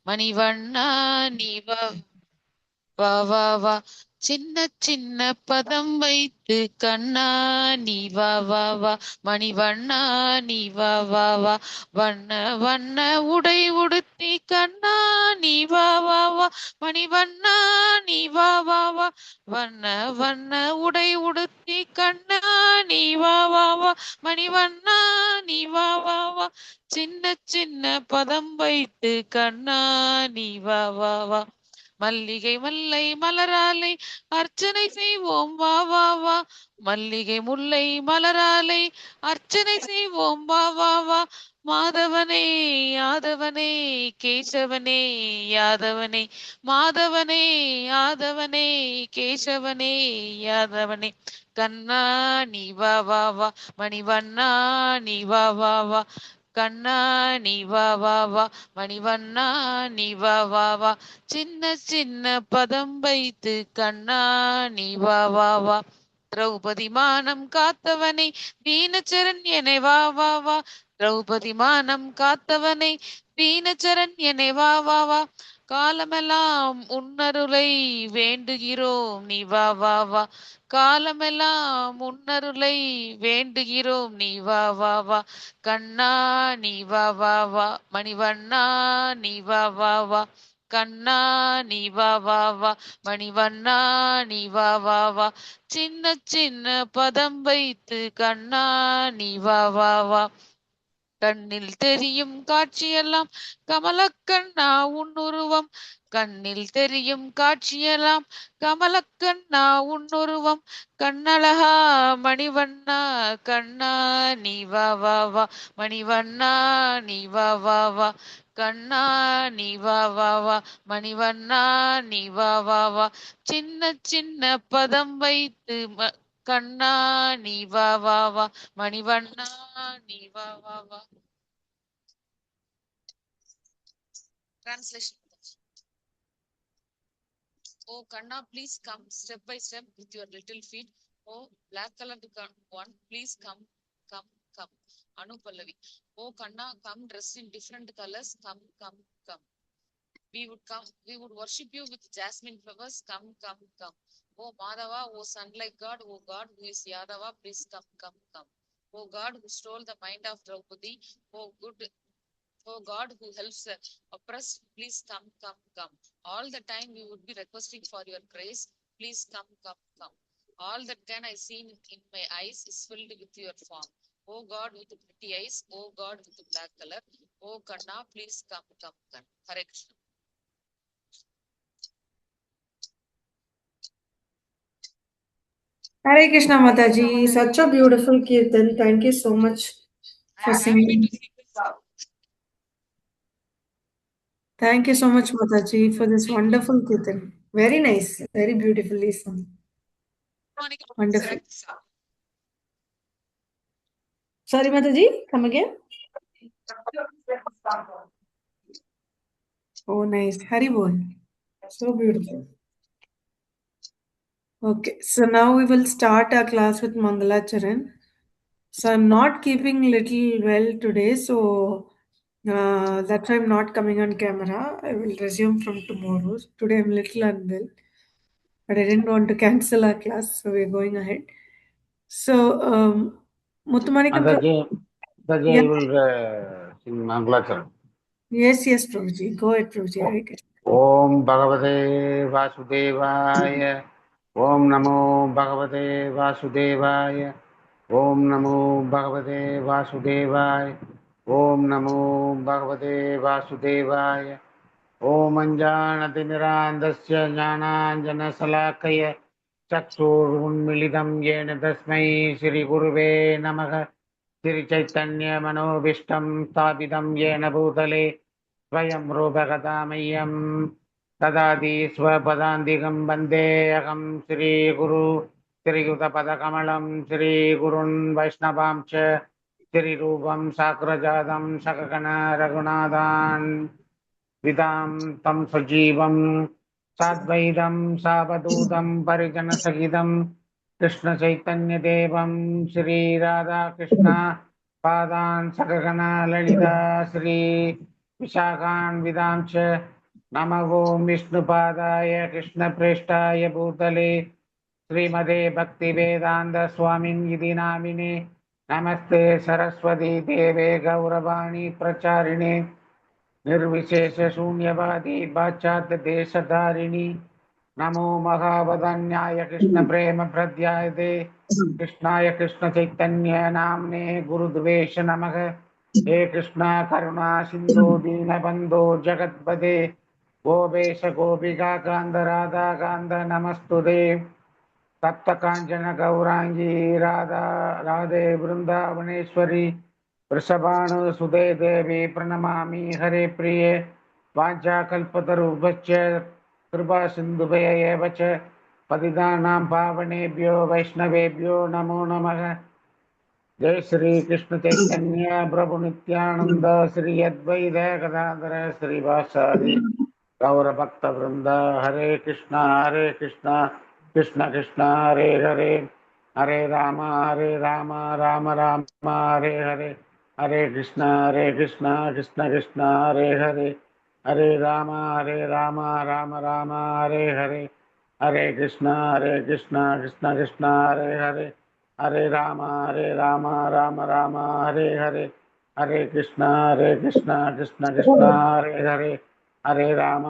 மணிவண்ணா நீ வா வா வா வா, சின்ன சின்ன பதம் வைத்து கண்ணா நீ வா வா வா, மணிவண்ணா நீ வா வா வா, வண்ண வண்ண உடை உடுத்தி கண்ணா நீ வா வா வா, மணிவண்ணா நீ வா வா வா, வண்ண வண்ண உடை உடுத்தி கண்ணா நீ வா வா வா, மணிவண்ணா நீ வா வா வா, சின்ன சின்ன பதம் வைத்து கண்ணா நீ வா வா வா, மல்லிகை முல்லை மலராலை அர்ச்சனை செய்வோம் வா வா வா, மல்லிகை முல்லை மலராலை அர்ச்சனை செய்வோம் வா வா வா, மாதவனே யாதவனே கேசவனே யாதவனே, மாதவனே யாதவனே கேசவனே யாதவனே, கண்ணா நீ வா வா வா, மணிவண்ணா நீ வா வா வா, கண்ணா நீ வா வா வா, மணிவண்ணா நீ வா வா வா, சின்ன சின்ன பதம் வைத்து கண்ணா நீ வா வா வா, திரௌபதி மானம் காத்தவனை தீனச்சரண்யனை வா வா வா, திரௌபதி மானம் காத்தவனை தீனச்சரண்யனை வா வா வா, காலமெல்லாம் உன்னருளை வேண்டுகிறோம் நீ வா வா வா, காலமெல்லாம் உன்னருளை வேண்டுகிறோம் நீ வா வா வா, கண்ணா நீ வா வா வா, மணிவண்ணா நீ வா வா வா, கண்ணா நீ வா வா வா, மணிவண்ணா நீ வா வா வா, சின்ன சின்ன பதம் வைத்து கண்ணா நீ வா வா வா, கண்ணில் தெரியும் காட்சியெல்லாம் கமலக்கண்ணா உன்னுருவம், கண்ணில் தெரியும் காட்சியெல்லாம் கமலக்கண்ணா உன்னுருவம், கண்ணழகா மணிவண்ணா கண்ணா நீ வா வா வா, மணிவண்ணா நீ வா வா வா, கண்ணா நீ வா வா வா, மணிவண்ணா நீ வா வா வா, சின்ன சின்ன பதம் வைத்து கண்ணா நீ வா வா வா, மணிவண்ணா நீ வா வா வா. Translation. Oh, Kanna, please come step by step with your little feet. Oh, black colored one, please come, come, come. Anu Pallavi. Oh, Kanna, come dressed in different colors. Come, come, come. We would come, we would worship you with jasmine flowers. Come, come, come. Oh, Madhava, oh, sunlight God, oh God, who is Yadava, please come, come, come. Oh, God, who stole the mind of Draupadi, oh, good. Oh God, who helps the oppressed, please come, come, come. All the time we would be requesting for your grace. Please come, come, come. All that can I see in my eyes is filled with your form. Oh God with the pretty eyes. Oh God with the black color. Oh Kanna, please come, come, come. Hare Krishna. Hare Krishna Mataji, such a beautiful kirtan. Thank you so much for I am happy singing. to see this. Thank you so much, Mataji, for this wonderful kirtan. Very nice, very beautifully sung. Wonderful. Sorry, Mataji, come again. Oh, nice. Haribol. So beautiful. Okay, so now we will start our class with Mangalacharan. So I'm not keeping little well today, so that's why I'm not coming on camera. I will resume from tomorrow. Today I'm little unwell, but I didn't want to cancel our class, so we're going ahead. So, Muthumanika, Mataji, yeah, I will sing Mangalacharan. yes, Prabhuji. Go ahead, Prabhuji. Hare Krishna. Om Bhagavate Vasudevaya. Om Namo Bhagavate Vasudevaya. Om Namo Bhagavate Vasudevaya. Om Namo Bhagavate Vasudevaya. Om Anjanatimirandasya Jnananjanasalakaya Chakshurunmilitam Yena Tasmai Shri Guruve Namaha Shri Chaitanya Manobishtam Sthapitam Yena Bhutale Svayam Rupakatamayam Tadadi Swapadantikam Bande Aham Shri Guru Shri Yutapadakamalam Shri Gurun Vaishnavamcha Shri Rupam Sakrajadam Sakakana Raghunathan Vidam tam sajivam sadvaitam savadudam parijanasahitam Krishna Chaitanya Devam Shri Radha Krishna Padan Sakagana Lalita Shri विशाखान् विदांश नमो विष्णुपादाय कृष्णप्रेष्ठाय भूतले श्रीमते भक्तिवेदान्त स्वामिन् इति नामिने नमस्ते सरस्वती देवे गौरवाणी प्रचारिणे निर्विशेष शून्यवादी पाश्चात्य देशधारिणी नमो महावदन्याय कृष्ण प्रेम प्रद्यायते कृष्णाय कृष्ण चैतन्य नाम्ने गुरुद्वेष नमः हे कृष्णा करुणा सिंधु दीनबंधो जगत्पते गोपेश गोपिका कांद राधा कांद नमस्तुते तप्त कांचन गौरांगी राधा राधे वृंदावनेश्वरी वृषभानुसुते देवी प्रणमामि हरे प्रिये वाञ्छाकल्पतरुभ्यश्च कृपा सिन्धुभय एव च पतितानां पावनेभ्यो वैष्णवेभ्यो नमो नमः जय श्री कृष्ण चैतन्य प्रभु नित्यानंद श्री अद्वैत गदाधर श्रीवासादि गौर भक्त वृंद हरे कृष्णा कृष्ण कृष्ण हरे हरे राम राम राम हरे हरे कृष्ण कृष्ण कृष्ण हरे हरे राम राम राम हरे कृष्ण कृष्ण कृष्ण हरे हरे राम राम राम हरे कृष्ण कृष्ण कृष्ण हरे राम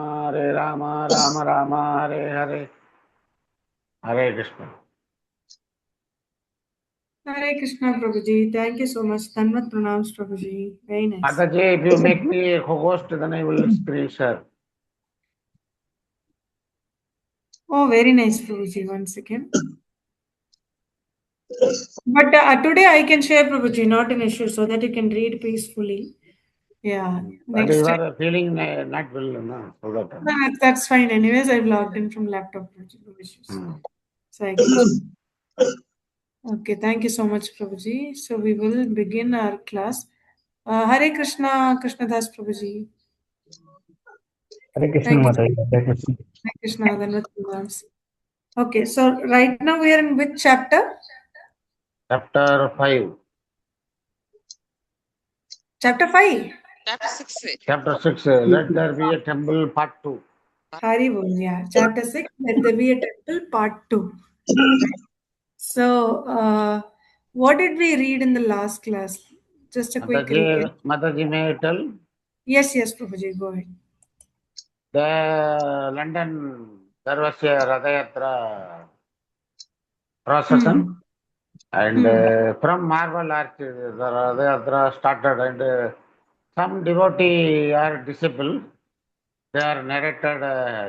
राम हरे Krishna Hare Krishna, Prabhuji. Thank you so much. Tanvat pranams, Prabhuji. Very nice. Mataji, if you make me a host, then I will screen share. Oh, very nice, Prabhuji. One second. But today I can share, Prabhuji, not an issue, so that you can read peacefully. Yeah. But Next you time. are feeling not well, no? So that. That's fine. Anyways, I've logged in from laptop, Prabhuji. No issues. So I can. Okay. Thank you so much, Prabhuji. So we will begin our class. Hare Krishna, Krishnadas Prabhuji. Hare Krishna Thank you. Mataji. Hare Krishna. Hare Krishna, Dhanvat pranams. Okay. So right now we are in which chapter? Chapter 5. Chapter 5. Chapter 6. Chapter 6. Let there be a temple, part 2. Hari Bol, yeah. Chapter 6, Let There Be a Temple, Part 2. So, what did we read in the last class? Just a quick recap. Mataji may I tell? Yes, Prabhuji, go ahead. The London, there was a Radha procession, and from Marble Arch, the Radha started, and some devotee are disciple. They are narrated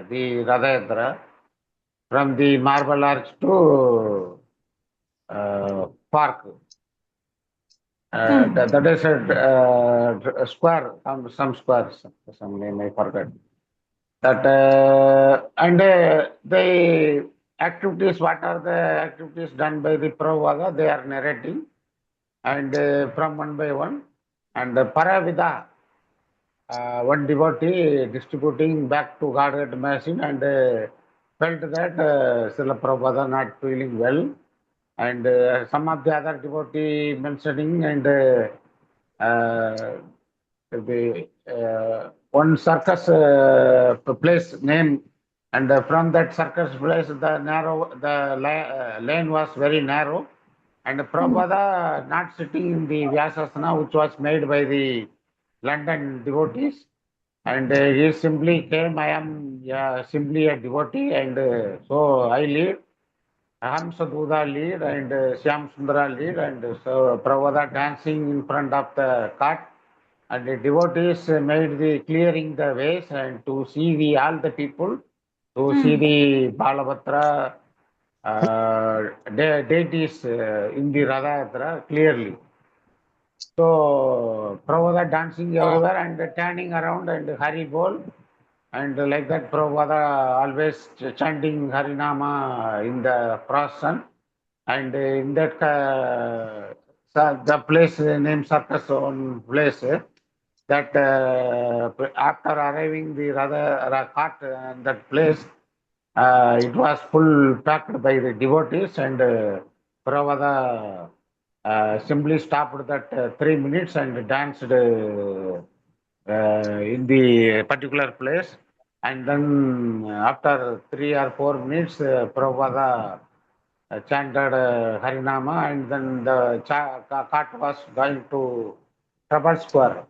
the Radha from the Marble Arch to park. That is a square, some squares, some name I forgot. That and the activities, what are the activities done by the Prabhupada, they are narrating, and from one by one, and Paravida, one devotee distributing back to Godhead machine, and felt that Srila Prabhupada not feeling well, and some of the other devotee mentioning, and the one circus place name, and from that circus place the lane was very narrow, and Prabhupada not sitting in the Vyasasana which was made by the London devotees, and he simply came, I am simply a devotee, and so I lead. Aham Sadhuda lead, and Shyam Sundara lead, and so Prabhupada dancing in front of the cart, and the devotees made the clearing the ways, and to see the all the people, to see the Balabhatra deities in the Radha Yatra clearly. So Prabhupada dancing everywhere and turning around and Hari Bol, and like that Prabhupada always chanting Harinama in the procession, and in that the place named Circus on place, that after arriving the Radha cart that place, it was full packed by the devotees, and Prabhupada simply stopped that 3 minutes and danced in the particular place. And then after 3 or 4 minutes, Prabhupada chanted Harinama, and then the cart was going to Trouble Square,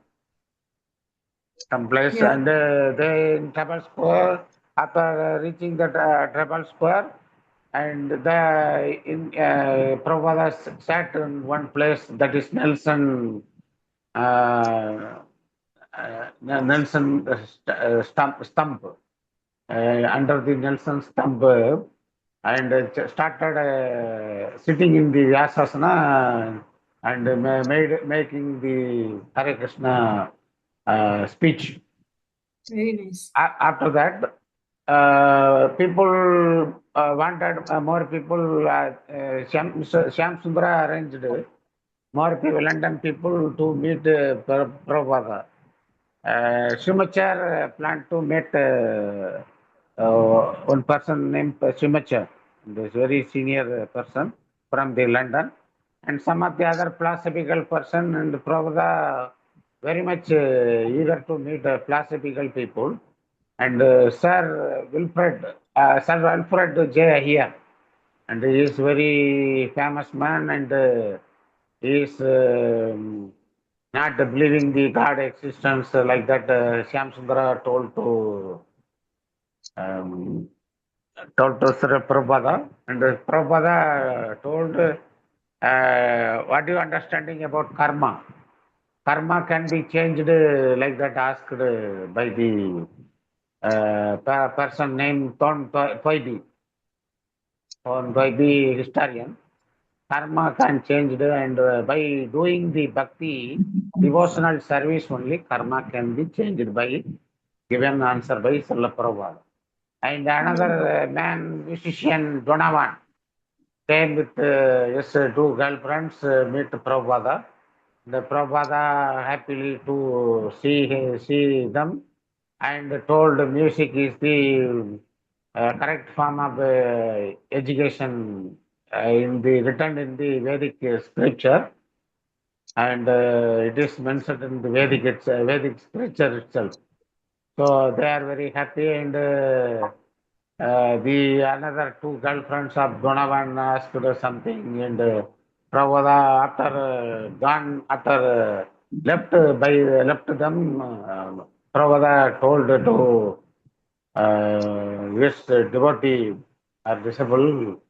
some place, Yeah. and they in Trouble Square, after reaching the Trouble Square, and Prabhupada sat in one place, that is Nelson. Nelson stump, under the Nelson stump, and started sitting in the Vyasasana and making the Hare Krishna speech. Very nice. After that, people wanted more people. Shyam Sundara arranged more people, London people, to meet Prabhupada. Shumachar planned to meet one person named Shumachar, this very senior person from the London, and some of the other philosophical person, and Prabhupada very much eager to meet philosophical people. And Sir Wilfred J. here, and he is very famous man, and he is not believing the God existence, like that. Shyam Sundara um, told to Sri Prabhupada, and Prabhupada told, "What do you understanding about karma? Karma can be changed, like that, asked by the person named Toynbee, by the historian. Karma can change, and by doing the bhakti, devotional service only, karma can be changed by given answer by Srila Prabhupada. And another man, musician, Donovan, came with his two girlfriends, meet Prabhupada. The Prabhupada happily to see them, and told music is the correct form of education, in the written in the Vedic scripture, and it is mentioned in the Vedic scripture itself. So they are very happy, and the another two girlfriends of Donovan asked something, and Prabhupada after left them, Prabhupada told to this devotee or disciple,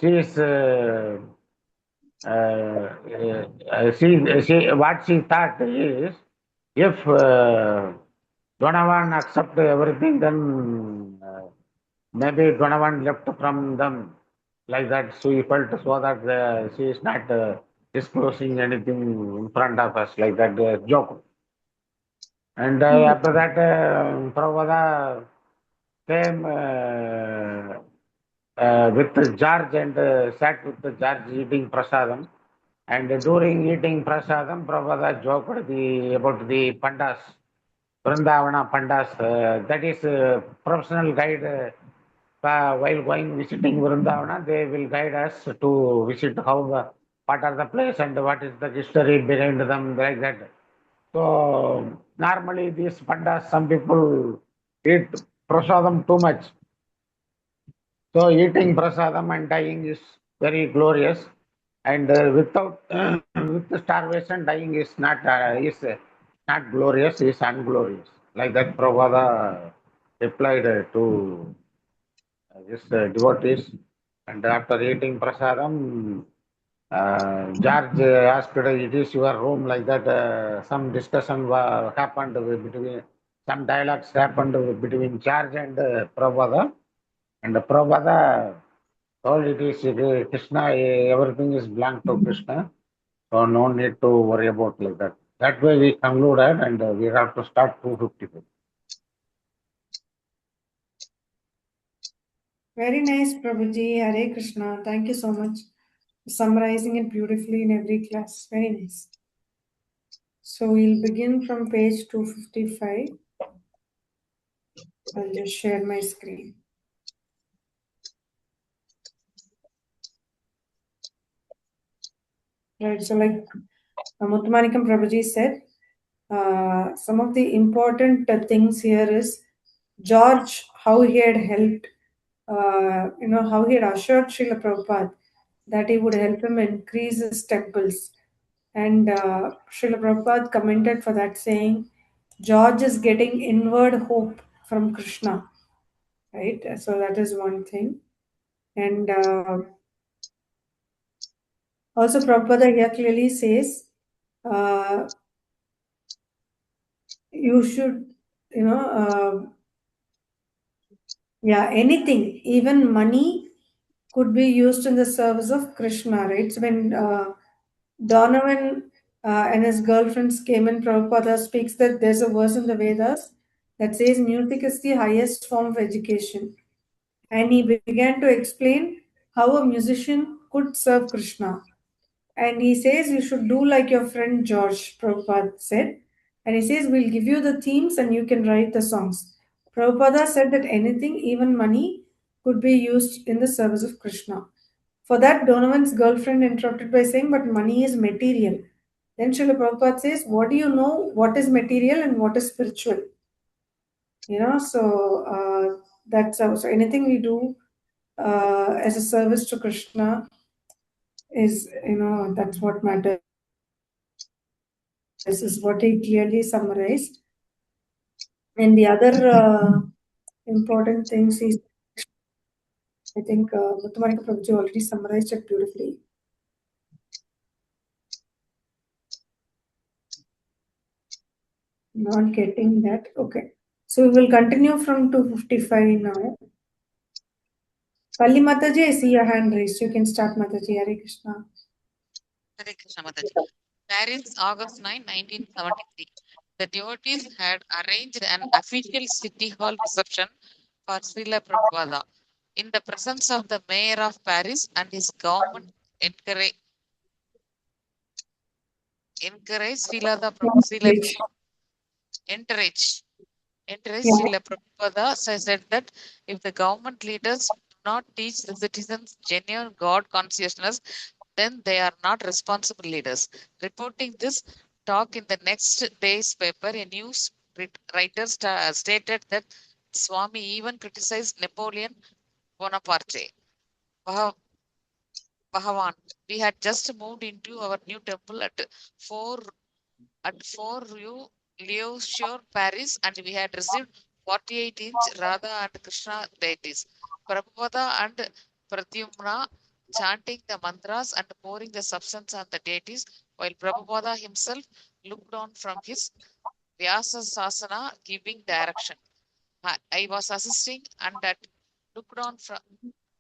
she is what she thought is, if Donovan accept everything, then maybe Donovan left from them, like that. So he felt, so that she is not disclosing anything in front of us, like that joke. And after that, Prabhupada came with George, and sat with George eating prasadam. And during eating prasadam, Prabhupada joked about the pandas, Vrindavana pandas. That is professional guide. While going visiting Vrindavana, they will guide us to visit what are the place and what is the history behind them, like that. So normally these pandas, some people eat prasadam too much. So eating prasadam and dying is very glorious, and without with starvation, dying is not glorious, is unglorious. Like that, Prabhupada replied to this devotees, and after eating prasadam, George asked, "It is your room," like that. Some discussion happened between, some dialogues happened between George and Prabhupada, and Prabhupada told, it is Krishna, everything is belong to Krishna, so no need to worry about, like that. That way we concluded, and we have to start 2:55. Very nice, Prabhuji. Hare Krishna. Thank you so much for summarizing it beautifully in every class. Very nice. So we'll begin from page 255. I'll just share my screen. Right, so like Muttamanikam Prabhuji said, some of the important things here is George, how he had helped, how he had assured Srila Prabhupada that he would help him increase his temples. And Srila Prabhupada commented for that, saying, George is getting inward hope from Krishna, right? So that is one thing. And also, Prabhupada here clearly says, uh, you should, anything, even money could be used in the service of Krishna, right? So when Donovan and his girlfriends came in, Prabhupada speaks that there's a verse in the Vedas that says music is the highest form of education. And he began to explain how a musician could serve Krishna. And he says you should do like your friend George, Prabhupada said. And he says, we'll give you the themes and you can write the songs. Prabhupada said that anything, even money, could be used in the service of Krishna. For that, Donovan's girlfriend interrupted by saying, but money is material. Then Srila Prabhupada says, what do you know what is material and what is spiritual? That's how. So anything we do as a service to Krishna is, that's what matters. This is what he clearly summarized. And the other important things is, I think, Muthumanika Prabhuji already summarized it beautifully. Not getting that. Okay. So we will continue from 255 now. Palli Mataji, I see your hand raised. You can start, Mataji. Hare Krishna. Hare Krishna Mataji. Paris, August 9, 1973. The devotees had arranged an official city hall reception for Srila Prabhupada. In the presence of the mayor of Paris and his government encouraged Srila Prabhupada said that if the government leaders do not teach the citizens genuine God consciousness, then they are not responsible leaders. Reporting this talk in the next day's paper, a news writer stated that Swami even criticized Napoleon Bonaparte. Bhagavan, we had just moved into our new temple at 4 Rue Leoshore, Paris, and we had received 48-inch Radha and Krishna deities. Prabhupada and Pradyumna chanting the mantras and pouring the substance on the deities, while Prabhupada himself looked on from his Vyasa Sasana giving direction. I was assisting and looked on from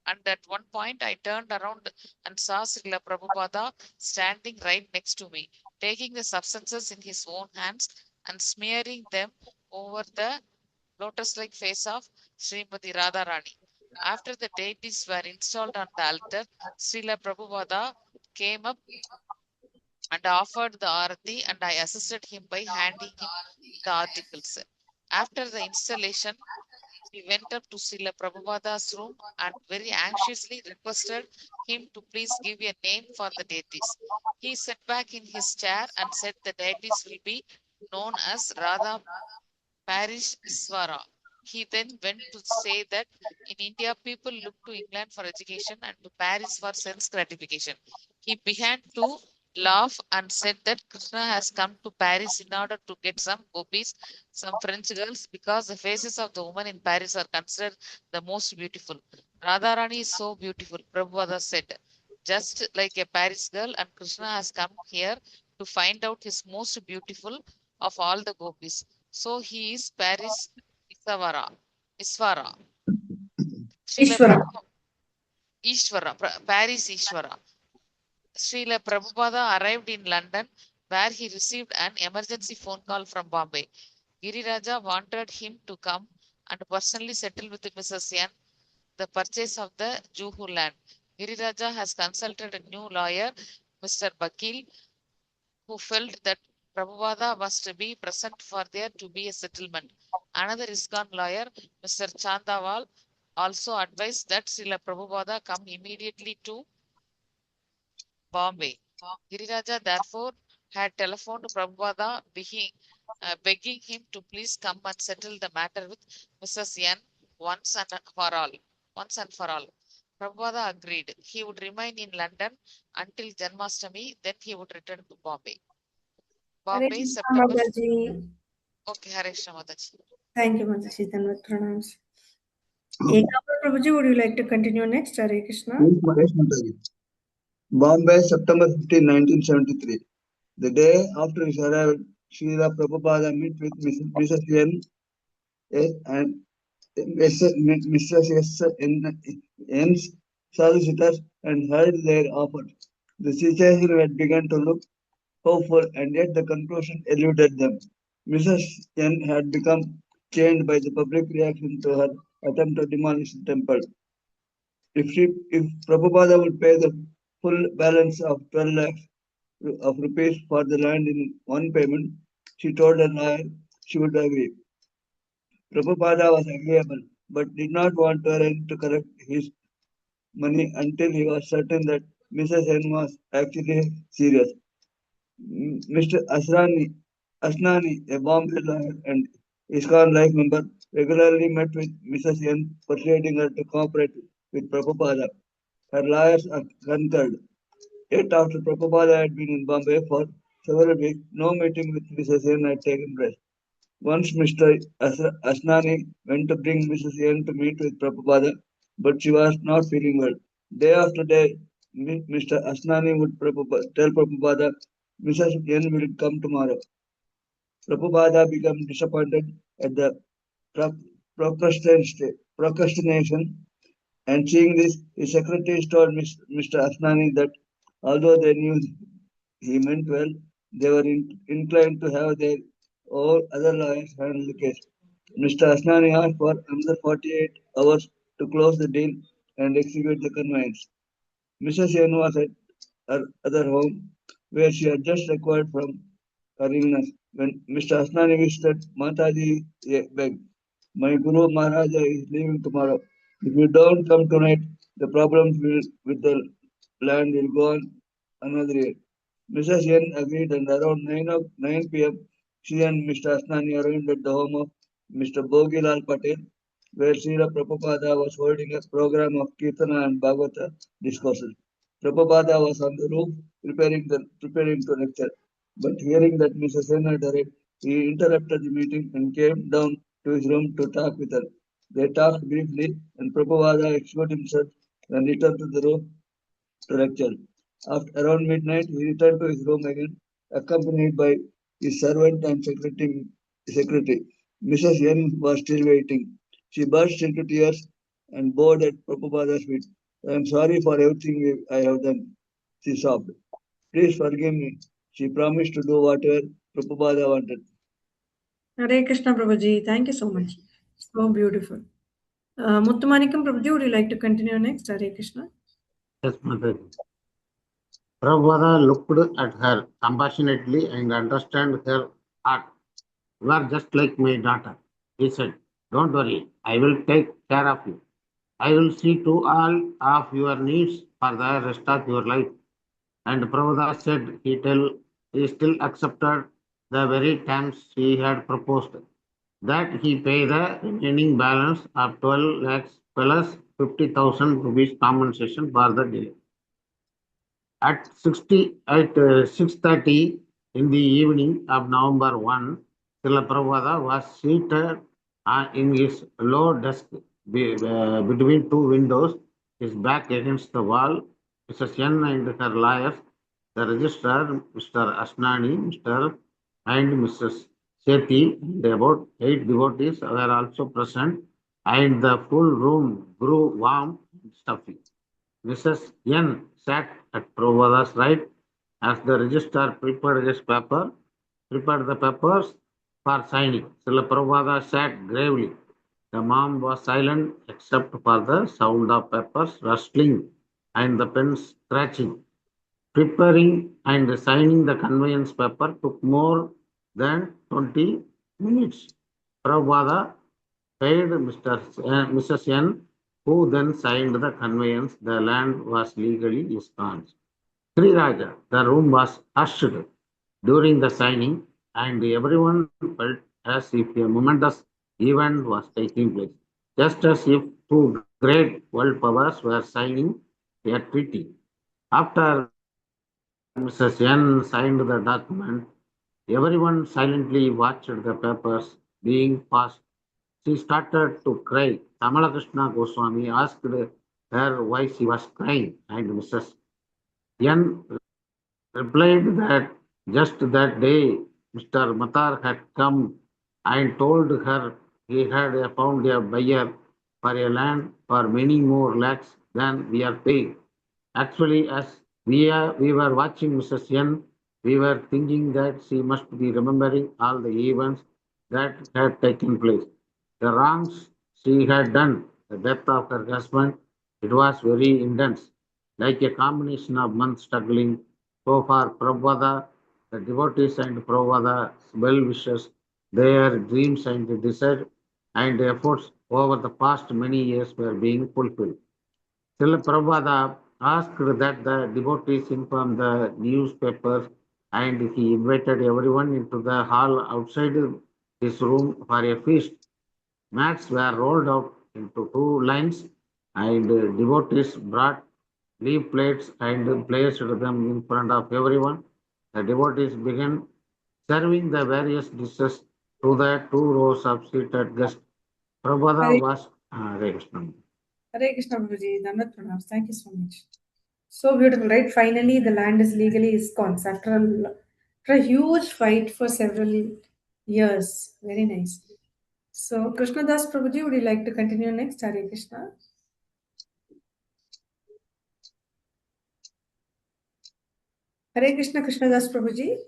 and at one point I turned around and saw Srila Prabhupada standing right next to me, taking the substances in his own hands and smearing them over the lotus-like face of Srimati Radharani. After the deities were installed on the altar, Srila Prabhupada came up and offered the arati, and I assisted him by handing him the articles. After the installation, we went up to Srila Prabhupada's room and very anxiously requested him to please give a name for the deities. He sat back in his chair and said the deities will be known as Radha Parish Swara. He then went to say that in India, people look to England for education and to Paris for sense gratification. He began to laugh and said that Krishna has come to Paris in order to get some gopis, some French girls, because the faces of the women in Paris are considered the most beautiful. Radharani is so beautiful, Prabhupada said. Just like a Paris girl, and Krishna has come here to find out his most beautiful of all the gopis. So he is Paris Isvara. Srila Ishvara. Paris Ishvara. Srila Prabhupada arrived in London where he received an emergency phone call from Bombay. Giriraja wanted him to come and personally settle with Mrs. N the purchase of the Juhu land. Giriraja has consulted a new lawyer, Mr. Bakil, who felt that Prabhupada was to be present for there to be a settlement. Another ISKCON lawyer, Mr. Chandawal, also advised that Srila Prabhupada come immediately to Bombay. Giriraja therefore had telephoned Prabhupada begging him to please come and settle the matter with Mrs. N once and for all. Once and for all. Prabhupada agreed. He would remain in London until Janmashtami, then he would return to Bombay. Hare Bombay, Krishna September. Babaji. Okay, Hare Krishna Mataji. Thank you, Mataji. Dhanavad pranams. Ekapur Prabhuji, would you like to continue next? Hare Krishna. Yes, Mahesh Mataji. Bombay, September 15, 1973. The day after his arrival, Srila Prabhupada met with Mrs. N and Mrs. N's solicitors and heard their offers. The situation had begun to look hopeful, and yet the conclusion eluded them. Mrs. N had become changed by the public reaction to her attempt to demolish the temple. If Prabhupada would pay the full balance of 12 lakhs of rupees for the land in one payment, she told her lawyer she would agree. Prabhupada was agreeable, but did not want to arrange to collect his money until he was certain that Mrs. N was actually serious. Mr. Asnani, a Bombay lawyer and ISKCON life member, regularly met with Mrs. N, persuading her to cooperate with Prabhupada. Her lawyers concurred. Yet after Prabhupada had been in Bombay for several weeks, no meeting with Mrs. N had taken place. Once Mr. Asnani went to bring Mrs. N to meet with Prabhupada, but she was not feeling well. Day after day, Mr. Asnani would tell Prabhupada, Mrs. N will come tomorrow. Prabhupada became disappointed at the procrastination, and seeing this, his secretaries told Mr. Asnani that although they knew he meant well, they were inclined to have their other lawyers handle the case. Mr. Asnani asked for another 48 hours to close the deal and execute the conveyance. Mrs. N was at her other home, where she had just recovered from her illness. When Mr. Asnani visited, Mataji begged, my Guru Maharaja is leaving tomorrow. If you don't come tonight, the problems with the land will go on another year. Mrs. N agreed, and around 9 p.m., she and Mr. Asnani arrived at the home of Mr. Bogilal Patel, where Srila Prabhupada was holding a program of Kirtana and Bhagavata discourses. Prabhupada was on the roof preparing to lecture, but hearing that Mrs. N had arrived, he interrupted the meeting and came down to his room to talk with her. They talked briefly, and Prabhupada excused himself and returned to the room to lecture. After around midnight, he returned to his room again, accompanied by his servant and secretary. Mrs. N was still waiting. She burst into tears and bowed at Prabhupada's feet. I am sorry for everything I have done, she sobbed. Please forgive me. She promised to do whatever Prabhupada wanted. Hare Krishna Prabhuji. Thank you so much. So beautiful. Muthumanikam Prabhuji, would you like to continue next? Hare Krishna. Yes, Mataji. Prabhupada looked at her compassionately and understood her heart. You are just like my daughter. He said, don't worry, I will take care of you. I will see to all of your needs for the rest of your life. And Prabhupada said he still accepted the very terms he had proposed, that he pay the remaining balance of 12 lakhs plus 50,000 rupees compensation for the delay. At 6:30 in the evening of November 1, Srila Prabhupada was seated in his low desk between two windows, his back against the wall. Mrs. N and her lawyers, the registrar, Mr. Asnani, Mr. and Mrs. Sethi, and about 8 devotees were also present, and the full room grew warm and stuffy. Mrs. N sat at Prabhupada's right as the registrar prepared the papers for signing. Srila Prabhupada sat gravely. The mom was silent except for the sound of papers rustling and the pen scratching. Preparing and signing the conveyance paper took more than 20 minutes. Prabhupada paid Mrs. N, who then signed the conveyance. The land was legally ISKCON's. Sri Raja, the room was hushed during the signing. and everyone felt as if a momentous event was taking place, just as if two great world powers were signing a treaty. After Mrs. N signed the document, everyone silently watched the papers being passed. She started to cry. Kamalakrishna Goswami asked her why she was crying, and Mrs. N replied that just that day Mr. Matar had come and told her he had found a buyer for a land for many more lakhs than we are paying. Actually, as we were watching Mrs. N, we were thinking that she must be remembering all the events that had taken place, the wrongs she had done, the death of her husband. It was very intense, like a combination of months struggling. So for Prabhupada, the devotees and Prabhupada's well wishers, their dreams and desires and efforts over the past many years were being fulfilled. Srila Prabhupada asked that the devotees inform the newspapers, and he invited everyone into the hall outside his room for a feast. Mats were rolled out into two lines, and devotees brought leaf plates and placed them in front of everyone. The devotees began serving the various dishes to the two rows of seated guests. Prabhupada Hare, was Hare Krishna. Hare Krishna Prabhuji, Dandavat Pranam. Thank you so much. So beautiful, right? Finally, the land is legally ISKCON's after a huge fight for several years. Very nice. So, Krishna Das Prabhuji, would you like to continue next? Hare Krishna. Hare Krishna, Krishna Das Prabhuji.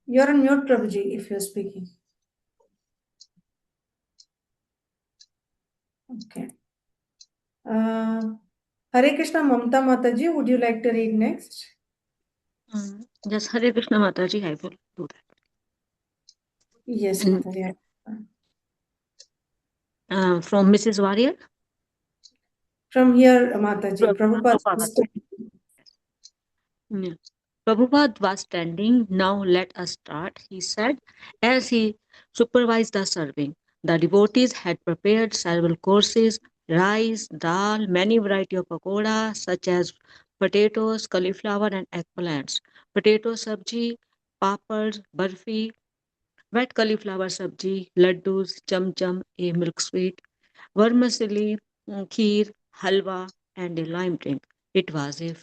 You're on mute, Prabhuji, if you're speaking. Okay. Hare Krishna, Mamta Mataji, would you like to read next? Yes, Hare Krishna Mataji, I will do that. Yes, And, Mataji. from Mrs. Warrior? From here, Mataji, Prabhupada. Prabhupada. Yeah. Prabhupada was standing. Now let us start, he said, as he supervised the serving. The devotees had prepared several courses, rice, dal, many variety of pakoda, such as potatoes, cauliflower, and eggplants. Potato sabji, papads, barfi, wet cauliflower sabji, laddus, cham cham, a milk sweet, vermicelli, kheer, halwa, and a lime drink. It was a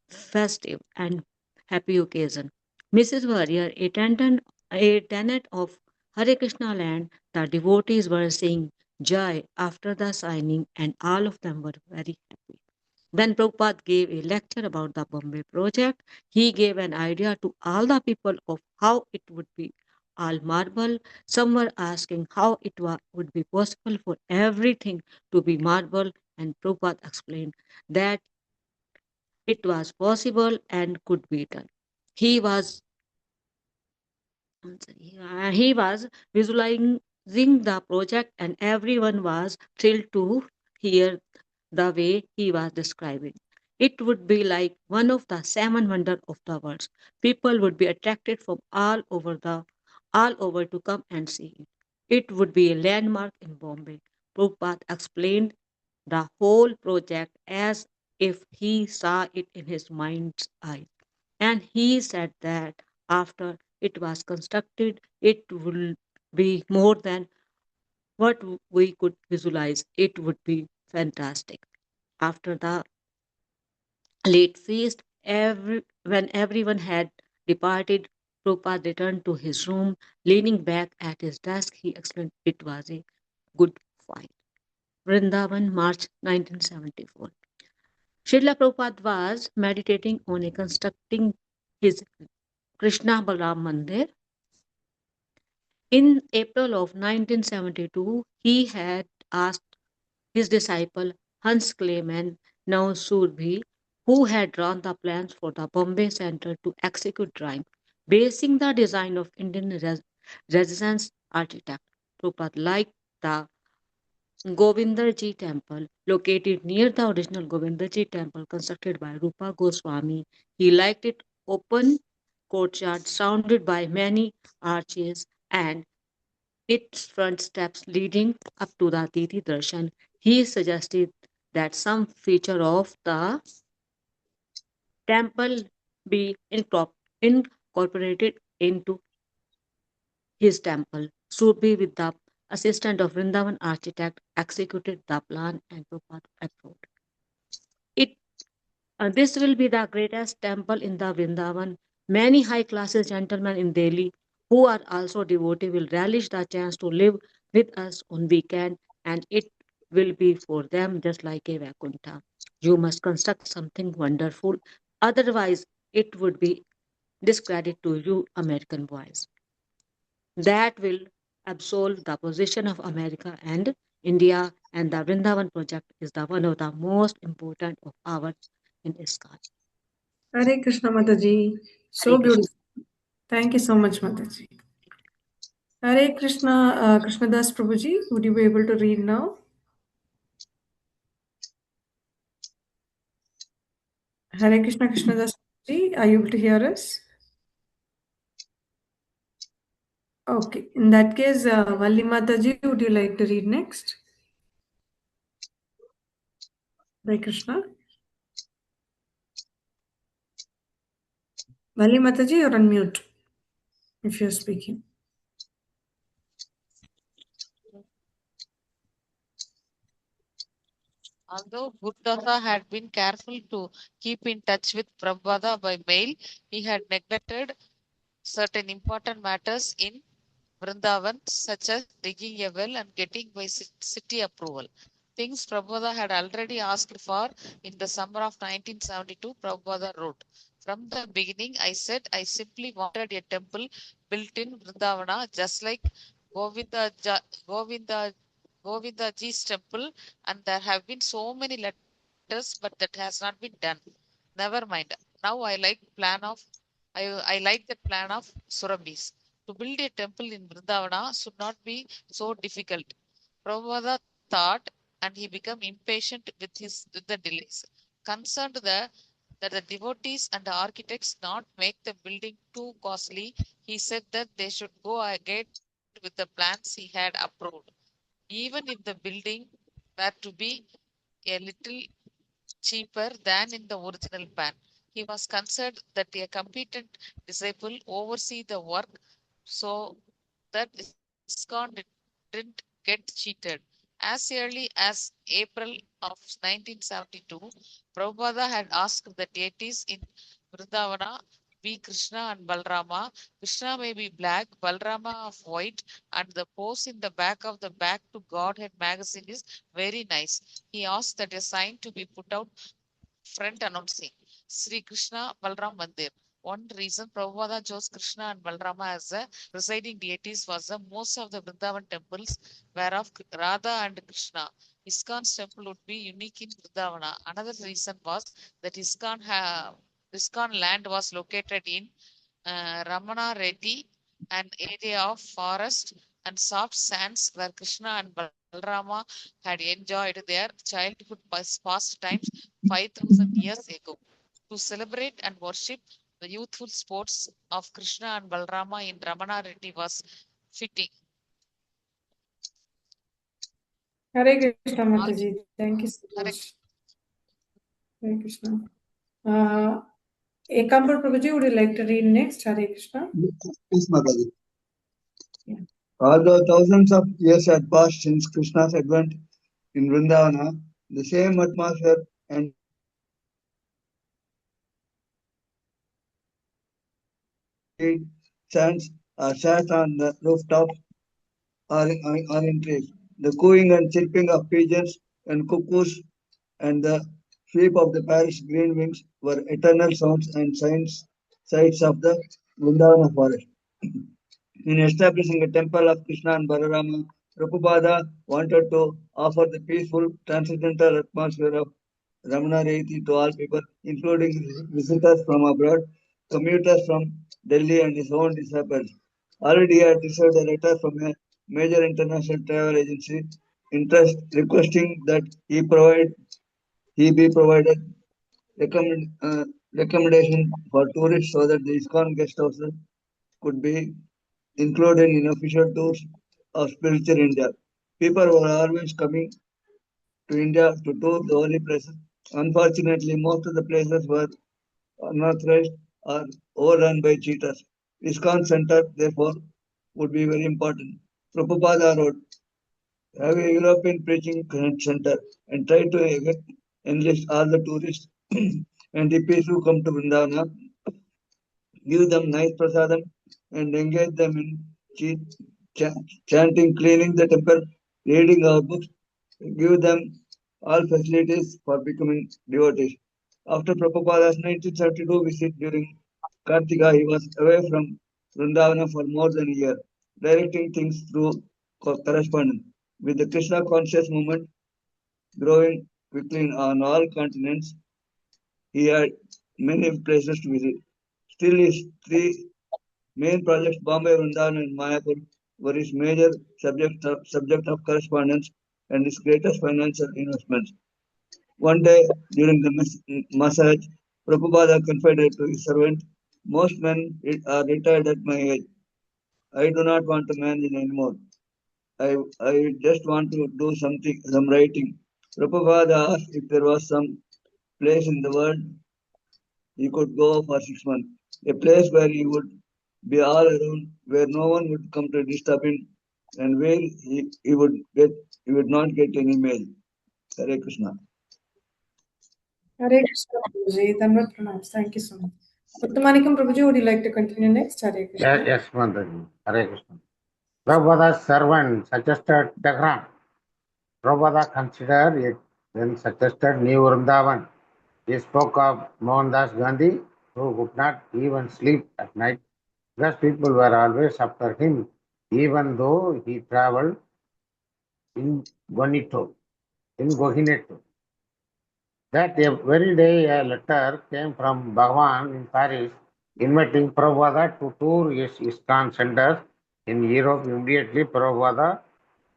festive and happy occasion. Mrs. Warrior, a tenant of Hare Krishna land, the devotees were saying joy after the signing, and all of them were very happy. Then Prabhupada gave a lecture about the Bombay project. He gave an idea to all the people of how it would be all marble. Some were asking how would be possible for everything to be marble, and Prabhupada explained that it was possible and could be done. He was he was visualizing the project, and everyone was thrilled to hear the way he was describing. It would be like one of the seven wonders of the world. People would be attracted from all over to come and see it. It would be a landmark in Bombay. Prabhupada explained the whole project as if he saw it in his mind's eye. And he said that after it was constructed, it will be more than what we could visualize. It would be fantastic. After the late feast, when everyone had departed, Prabhupada returned to his room. Leaning back at his desk, he explained it was a good fight. Vrindavan, March 1974. Srila Prabhupada was meditating on a constructing his Krishna Balaram Mandir. In April of 1972, he had asked his disciple Hans Clement, now Surbhi, who had drawn the plans for the Bombay Center, to execute drawing, basing the design of Indian Renaissance architect. Prabhupada liked the Govindarji temple, located near the original Govindarji temple constructed by Rupa Goswami. He liked it open courtyard surrounded by many arches and its front steps leading up to the Atiti Darshan. He suggested that some feature of the temple be incorporated into his temple. Surbi, with the assistance of Vrindavan architect, executed the plan and Prabhupada approved. It This will be the greatest temple in the Vrindavan. Many high classes gentlemen in Delhi who are also devotee will relish the chance to live with us on weekend, and it will be for them just like a Vaikuntha. You must construct something wonderful, otherwise it would be discredit to you American boys. That will absolve the position of America and India, and the Vrindavan project is the one of the most important of ours in ISKCON. Hare Krishna Mataji. So Hare Krishna. beautiful. Thank you so much, Mataji. Hare Krishna, Krishnadas Prabhuji, would you be able to read now? Hare Krishna, Krishnadas Prabhuji, are you able to hear us? Okay, in that case, Valli Mataji, would you like to read next? Hare Krishna. Valli Mataji, you're on mute if you're speaking. Although Buddha had been careful to keep in touch with Prabhupada by mail, he had neglected certain important matters in Vrindavan, such as digging a well and getting by city approval. Things Prabhupada had already asked for in the summer of 1972, Prabhupada wrote. From the beginning, I said I simply wanted a temple built in Vrindavana, just like Govinda, Govinda, Govindaji's temple, and there have been so many letters, but that has not been done. Never mind. Now I like that plan of Surabhi's. To build a temple in Vrindavana should not be so difficult. Prabhupada thought, and he became impatient with the delays. Concerned that the devotees and the architects not make the building too costly, he said that they should go ahead with the plans he had approved. Even if the building were to be a little cheaper than in the original plan. He was concerned that a competent disciple oversee the work so that ISKCON didn't get cheated. As early as April of 1972, Prabhupada had asked the deities in Vrindavana be Krishna and Balrama. Krishna may be black, Balrama of white, and the pose in the back of the Back to Godhead magazine is very nice. He asked that a sign to be put out front announcing Sri Krishna Balram Mandir. One reason Prabhupada chose Krishna and Balrama as the presiding deities was that most of the Vrindavan temples were of Radha and Krishna. ISKCON's temple would be unique in Vrindavana. Another reason was that ISKCON land was located in Ramana Reddy, an area of forest and soft sands where Krishna and Balrama had enjoyed their childhood pastimes 5,000 years ago. To celebrate and worship the youthful sports of Krishna and Balrama in Ramana Reddy was fitting. Hare Krishna Mataji, thank you so much. Hare Krishna. Ekambar Prabhuji, would you like to read next? Hare Krishna. Yes, Mataji. Yeah. Although thousands of years had passed since Krishna's advent in Vrindavana, the same atmosphere and sands are sat on the rooftops or in trees. The cooing and chirping of pigeons and cuckoos and the sweep of the Paris green wings were eternal sounds and sights of the Vrindavana forest. In establishing a temple of Krishna and Balarama, Prabhupada wanted to offer the peaceful, transcendental atmosphere of Ramanarayati to all people, including visitors from abroad, commuters from Delhi, and his own disciples. Already he had received a letter from a major international travel agency requesting that he be provided recommendation for tourists so that the ISKCON guest houses could be included in official tours of spiritual India. People were always coming to India to tour the holy places. Unfortunately, most of the places were unauthorized or overrun by cheaters. ISKCON Center, therefore, would be very important. Prabhupada wrote, have a European preaching center and try to enlist all the tourists and hippies who come to Vrindavana, give them nice prasadam and engage them in chanting, cleaning the temple, reading our books, give them all facilities for becoming devotees. After Prabhupada's 1972 visit during Kartika, he was away from Vrindavana for more than a year, directing things through correspondence. With the Krishna conscious movement growing quickly on all continents, he had many places to visit. Still, his three main projects, Bombay, Vrindavan, and Mayapur, were his major subject of correspondence and his greatest financial investments. One day, during the massage, Prabhupada confided to his servant, most men are retired at my age. I do not want to manage anymore. I just want to do something, some writing. Prabhupada asked if there was some place in the world he could go for 6 months, a place where he would be all alone, where no one would come to disturb him, and where he would not get any mail. Hare Krishna. Hare Krishna, Prabhuji. Dhamma pranams. Thank you so much. Uttamanikam Prabhuji, would you like to continue next? Hare Krishna. Yes, Mandaji. Hare Krishna. Prabhupada's servant suggested Tehran. Prabhupada considered it, then suggested New Vrindavan. He spoke of Mohandas Gandhi, who could not even sleep at night because people were always after him, even though he traveled incognito. Incognito. That very day a letter came from Bhagwan in Paris inviting Prabhupada to tour his ISKCON centers in Europe. Immediately Prabhupada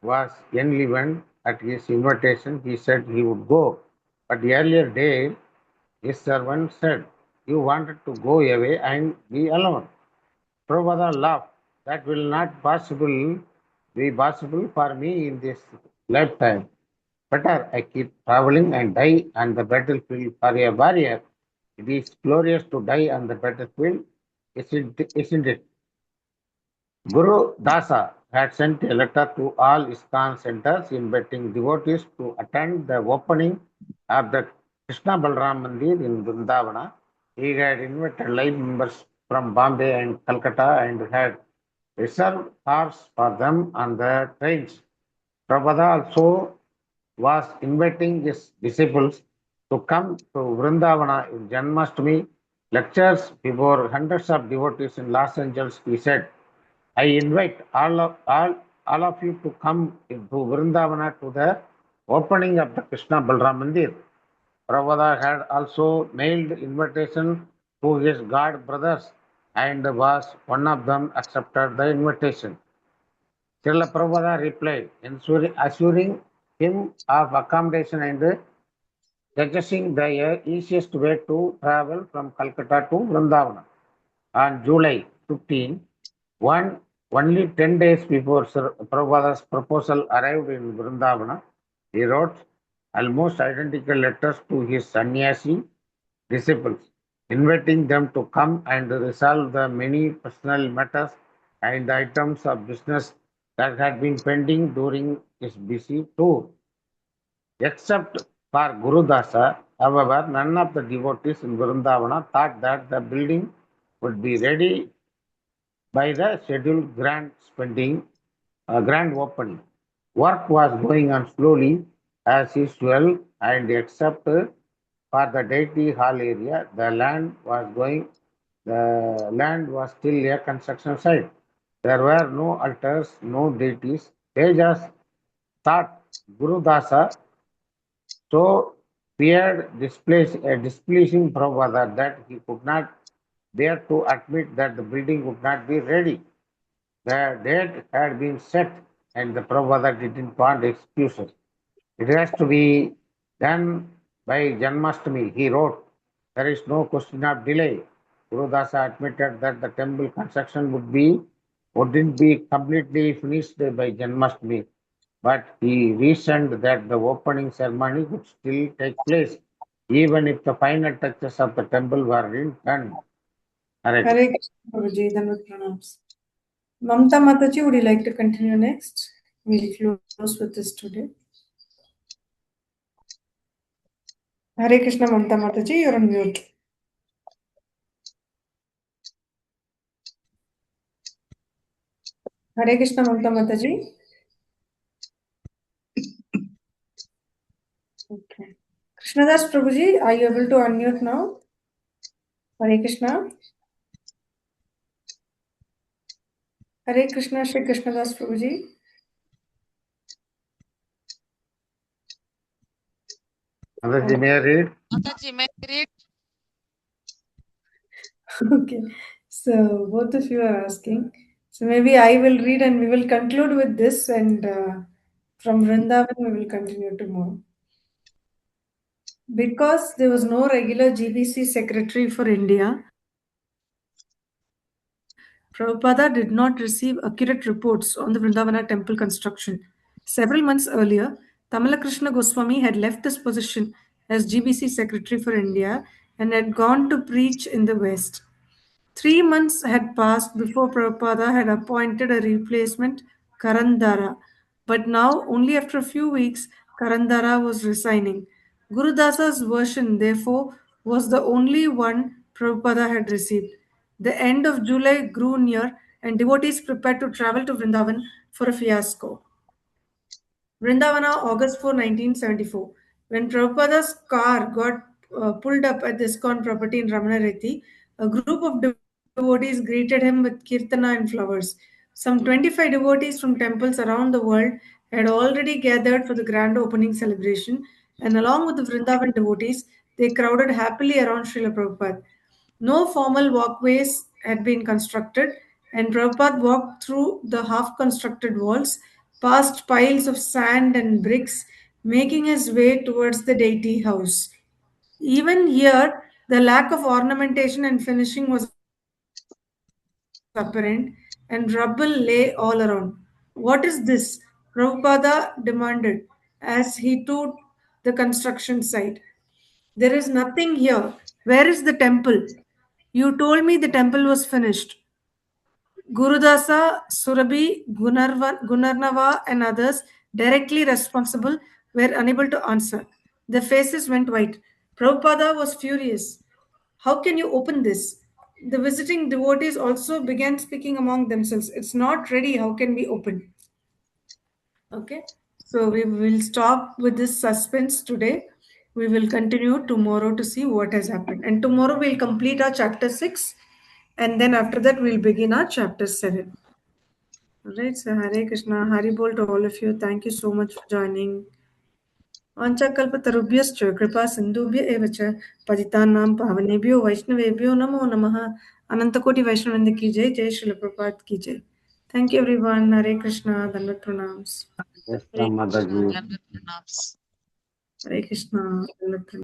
was enlivened at his invitation. He said he would go. But the earlier day, his servant said, you wanted to go away and be alone. Prabhupada laughed. That will not be possible for me in this lifetime. Better I keep traveling and die on the battlefield for a warrior. It is glorious to die on the battlefield, isn't it? Guru Dasa had sent a letter to all ISKCON centers inviting devotees to attend the opening of the Krishna Balram Mandir in Vrindavana. He had invited live members from Bombay and Calcutta and had reserved cars for them on the trains. Prabhupada also was inviting his disciples to come to Vrindavana in Janmashtami lectures before hundreds of devotees in Los Angeles. He said, I invite all of you to come to Vrindavana to the opening of the Krishna Balram Mandir. Prabhupada had also mailed invitation to his god brothers and was one of them accepted the invitation. Srila Prabhupada replied, assuring him of accommodation and suggesting the easiest way to travel from Calcutta to Vrindavana. On July 15, only 10 days before Sir Prabhupada's proposal arrived in Vrindavana, he wrote almost identical letters to his sannyasi disciples, inviting them to come and resolve the many personal matters and items of business that had been pending during his busy tour. Except for Guru Dasa, however, none of the devotees in Vrindavana thought that the building would be ready by the scheduled grand opening. Work was going on slowly as usual, and except for the deity hall area, the land was still a construction site. There were no altars, no deities. They just thought Guru Dasa so feared displeasing Prabhupada that he could not bear to admit that the building would not be ready. The date had been set and the Prabhupada didn't want excuses. It has to be done by Janmashtami, he wrote. there is no question of delay. Guru Dasa admitted that the temple construction wouldn't be completely finished by Janmashtami, but he reasoned that the opening ceremony would still take place, even if the final touches of the temple weren't done. Hare Krishna. Hare Krishna, Prabhuji. Dandavat pranams. Mamta Mataji, would you like to continue next? We'll close with this today. Hare Krishna, Mamta Mataji, you're on mute. Hare Krishna, Mamta Mataji. Okay. Krishnadas Prabhuji, are you able to unmute now? Hare Krishna. Hare Krishna, Shri Krishnadas Prabhuji. Mataji, may I read? Mataji, may I read? Okay. So both of you are asking. So maybe I will read and we will conclude with this, and from Vrindavan we will continue tomorrow. Because there was no regular GBC secretary for India, Prabhupada did not receive accurate reports on the Vrindavana temple construction. Several months earlier, Tamala Krishna Goswami had left his position as GBC secretary for India and had gone to preach in the West. 3 months had passed before Prabhupada had appointed a replacement, Karandara. But now, only after a few weeks, Karandara was resigning. Guru Dasa's version, therefore, was the only one Prabhupada had received. The end of July grew near, and devotees prepared to travel to Vrindavan for a fiasco. Vrindavana, August 4, 1974. When Prabhupada's car got pulled up at the ISKCON property in Ramanareti, a group of devotees greeted him with kirtana and flowers. Some 25 devotees from temples around the world had already gathered for the grand opening celebration, and along with the Vrindavan devotees, they crowded happily around Srila Prabhupada. No formal walkways had been constructed, and Prabhupada walked through the half constructed walls, past piles of sand and bricks, making his way towards the deity house. Even here, the lack of ornamentation and finishing was apparent, and rubble lay all around. What is this? Prabhupada demanded as he toured the construction site. There is nothing here. Where is the temple? You told me the temple was finished. Gurudasa, Surabhi, Gunarnava, and others directly responsible were unable to answer. Their faces went white. Prabhupada was furious. How can you open this? The visiting devotees also began speaking among themselves. It's not ready. How can we open? Okay. So we will stop with this suspense today. We will continue tomorrow to see what has happened. And tomorrow we'll complete our chapter 6. And then after that, we'll begin our chapter 7. All right. So Hare Krishna, Hari Bol to all of you. Thank you so much for joining. वाञ्छाकल्पतरुभ्यश्च कृपा सिन्धुभ्य एव च पतितानां पावनेभ्यो वैष्णवेभ्यो नमो नमः अनंतकोटि वैष्णववृंद की जय जय श्रील प्रभुपाद की जय थैंक यू एवरीवन हरे कृष्णा दंडवत प्रणाम्स Yes, Hare Krishna, Mataji. Dandavat pranams. हरे कृष्णा दंडवत प्रणाम्स